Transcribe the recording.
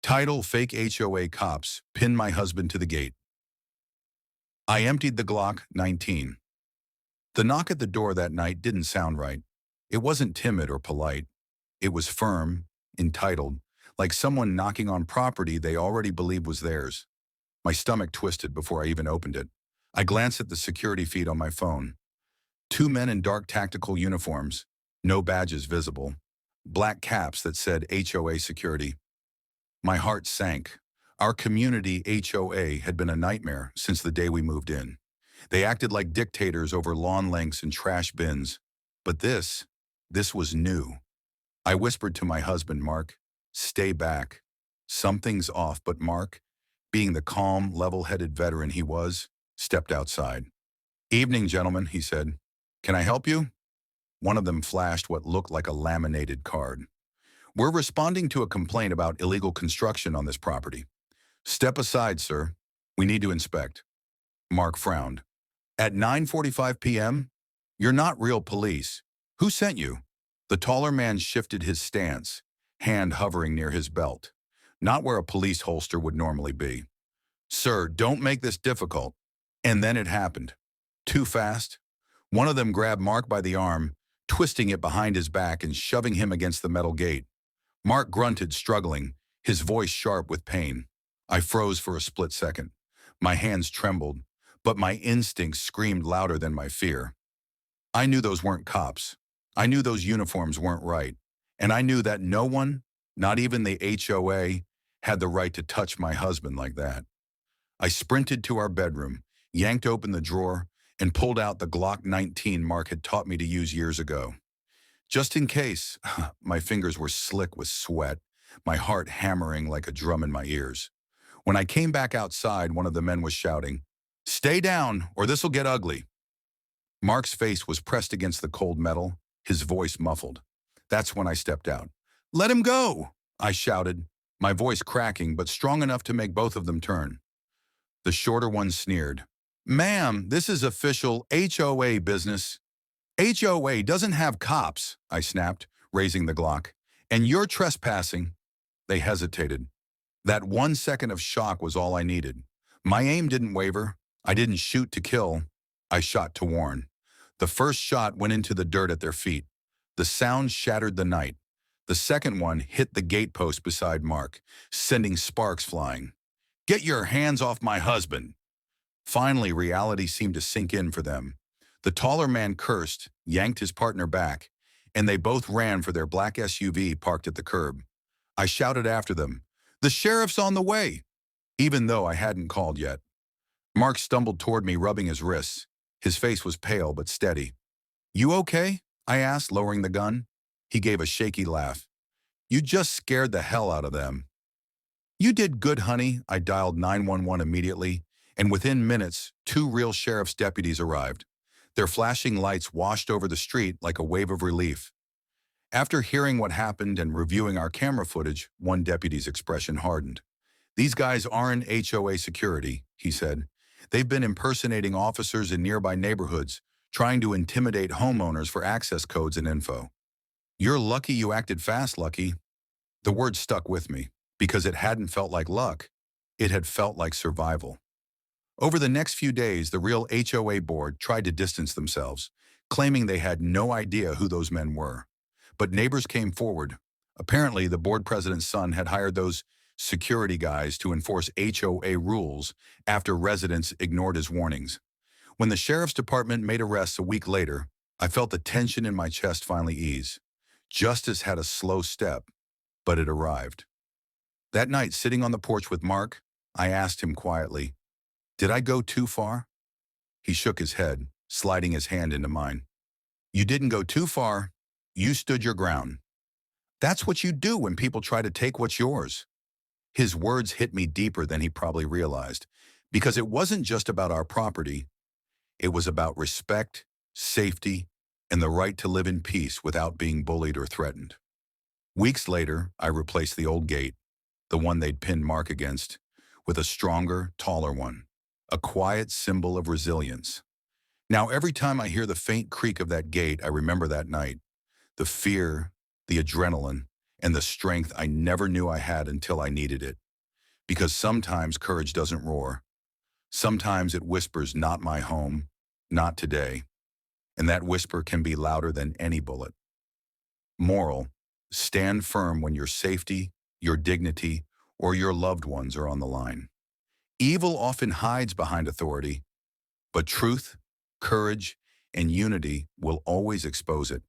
Title: Fake HOA cops pin my husband to the gate. I emptied the Glock 19. The knock at the door that night didn't sound right. It wasn't timid or polite. It was firm, entitled, like someone knocking on property they already believed was theirs. My stomach twisted before I even opened it. I glanced at the security feed on my phone. Two men in dark tactical uniforms, no badges visible, black caps that said HOA security. My heart sank. Our community HOA had been a nightmare since the day we moved in. They acted like dictators over lawn lengths and trash bins. But this was new. I whispered to my husband, Mark, "Stay back. Something's off," but Mark, being the calm, level-headed veteran he was, stepped outside. "Evening, gentlemen," he said. "Can I help you?" One of them flashed what looked like a laminated card. "We're responding to a complaint about illegal construction on this property." "Step aside, sir. We need to inspect." Mark frowned. "At 9:45 p.m.? You're not real police. Who sent you?" The taller man shifted his stance, hand hovering near his belt, not where a police holster would normally be. "Sir, don't make this difficult." And then it happened. Too fast. One of them grabbed Mark by the arm, twisting it behind his back and shoving him against the metal gate. Mark grunted, struggling, his voice sharp with pain. I froze for a split second. My hands trembled, but my instincts screamed louder than my fear. I knew those weren't cops. I knew those uniforms weren't right. And I knew that no one, not even the HOA, had the right to touch my husband like that. I sprinted to our bedroom, yanked open the drawer, and pulled out the Glock 19 Mark had taught me to use years ago. Just in case, my fingers were slick with sweat, my heart hammering like a drum in my ears. When I came back outside, one of the men was shouting, "Stay down, or this'll get ugly." Mark's face was pressed against the cold metal, his voice muffled. That's when I stepped out. "Let him go!" I shouted, my voice cracking but strong enough to make both of them turn. The shorter one sneered. "Ma'am, this is official HOA business." "HOA doesn't have cops," I snapped, raising the Glock. "And you're trespassing." They hesitated. That 1 second of shock was all I needed. My aim didn't waver. I didn't shoot to kill. I shot to warn. The first shot went into the dirt at their feet. The sound shattered the night. The second one hit the gatepost beside Mark, sending sparks flying. "Get your hands off my husband." Finally, reality seemed to sink in for them. The taller man cursed, yanked his partner back, and they both ran for their black SUV parked at the curb. I shouted after them, "The sheriff's on the way," even though I hadn't called yet. Mark stumbled toward me, rubbing his wrists. His face was pale but steady. "You okay?" I asked, lowering the gun. He gave a shaky laugh. "You just scared the hell out of them." "You did good, honey." I dialed 911 immediately, and within minutes, 2 real sheriff's deputies arrived. Their flashing lights washed over the street like a wave of relief. After hearing what happened and reviewing our camera footage, one deputy's expression hardened. "These guys aren't HOA security," he said. "They've been impersonating officers in nearby neighborhoods, trying to intimidate homeowners for access codes and info." "You're lucky you acted fast, Lucky." The word stuck with me, because it hadn't felt like luck. It had felt like survival. Over the next few days, the real HOA board tried to distance themselves, claiming they had no idea who those men were. But neighbors came forward. Apparently, the board president's son had hired those security guys to enforce HOA rules after residents ignored his warnings. When the sheriff's department made arrests a week later, I felt the tension in my chest finally ease. Justice had a slow step, but it arrived. That night, sitting on the porch with Mark, I asked him quietly, "Did I go too far?" He shook his head, sliding his hand into mine. "You didn't go too far. You stood your ground. That's what you do when people try to take what's yours." His words hit me deeper than he probably realized, because it wasn't just about our property. It was about respect, safety, and the right to live in peace without being bullied or threatened. Weeks later, I replaced the old gate, the one they'd pinned Mark against, with a stronger, taller one, a quiet symbol of resilience. Now, every time I hear the faint creak of that gate, I remember that night. The fear, the adrenaline, and the strength I never knew I had until I needed it. Because sometimes courage doesn't roar. Sometimes it whispers, not my home, not today. And that whisper can be louder than any bullet. Moral: stand firm when your safety, your dignity, or your loved ones are on the line. Evil often hides behind authority, but truth, courage, and unity will always expose it.